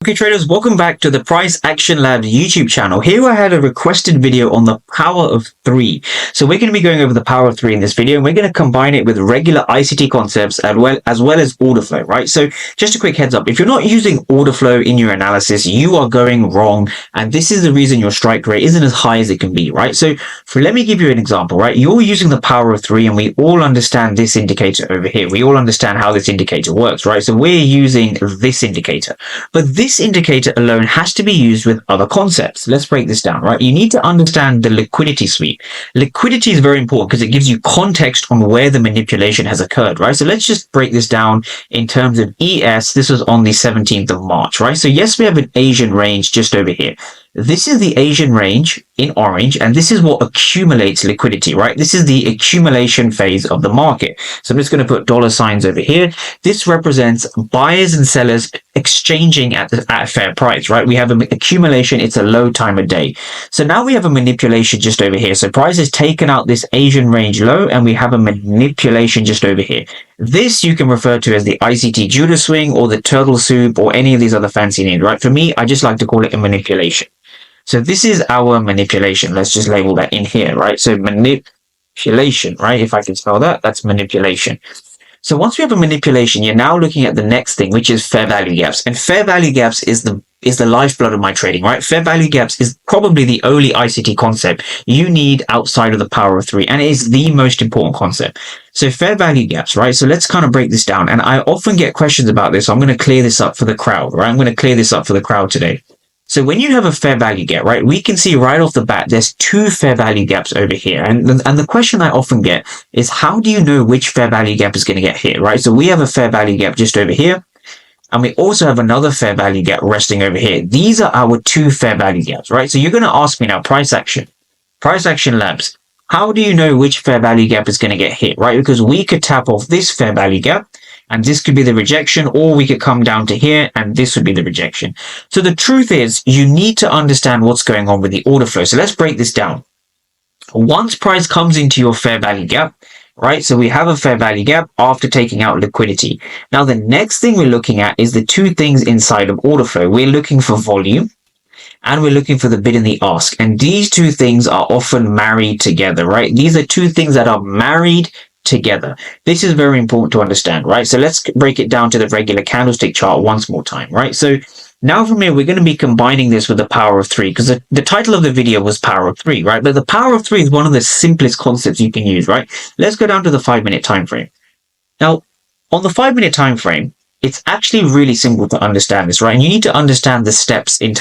Okay traders, welcome back to the Price Action Labs YouTube channel. Here I had a requested video on the power of 3. So we're going to be going over the power of 3 in this video, and we're going to combine it with regular ICT concepts as well as order flow, right? So just a quick heads up, if you're not using order flow in your analysis, you are going wrong, and this is the reason your strike rate isn't as high as it can be, right? So let me give you an example, right? You're using the power of 3, and we all understand this indicator over here. We all understand how this indicator works, right? So we're using this indicator, but this indicator alone has to be used with other concepts. Let's break this down, right? You need to understand the liquidity sweep. Liquidity is very important because it gives you context on where the manipulation has occurred, right? So let's just break this down in terms of ES. This was on the 17th of March, right? So yes, we have an Asian range just over here. This is the Asian range in orange, and this is what accumulates liquidity, right? This is the accumulation phase of the market. So I'm just going to put dollar signs over here. This represents buyers and sellers exchanging at a fair price, right? We have an accumulation. It's a low time of day. So now we have a manipulation just over here. So price has taken out this Asian range low, and we have a manipulation just over here. This you can refer to as the ICT Judah swing or the turtle soup or any of these other fancy names, right? For me, I just like to call it a manipulation. So this is our manipulation. Let's just label that in here, right? So manipulation, right? If I can spell that, that's manipulation. So once we have a manipulation, you're now looking at the next thing, which is fair value gaps. And fair value gaps is the lifeblood of my trading, right? Fair value gaps is probably the only ICT concept you need outside of the power of 3, and it is the most important concept. So fair value gaps, right? So let's kind of break this down. And I often get questions about this. So I'm going to clear this up for the crowd, right? I'm going to clear this up for the crowd today. So when you have a fair value gap, right, we can see right off the bat, there's 2 fair value gaps over here. And the question I often get is, how do you know which fair value gap is going to get hit, right? So we have a fair value gap just over here, and we also have another fair value gap resting over here. These are our 2 fair value gaps, right? So you're going to ask me now, Price Action Labs, how do you know which fair value gap is going to get hit, right? Because we could tap off this fair value gap, and this could be the rejection, or we could come down to here and this would be the rejection. So the truth is, you need to understand what's going on with the order flow. So let's break this down. Once price comes into your fair value gap, right? So we have a fair value gap after taking out liquidity. Now the next thing we're looking at is the 2 things inside of order flow. We're looking for volume, and we're looking for the bid and the ask. And these 2 things are often married together, right? These are 2 things that are married together. This is very important to understand, right? So let's break it down to the regular candlestick chart once more time, right? So now from here, we're going to be combining this with the power of 3, because the title of the video was power of 3, right? But the power of 3 is one of the simplest concepts you can use, right? Let's go down to the 5-minute time frame. Now, on the 5-minute time frame, it's actually really simple to understand this, right? And you need to understand the steps in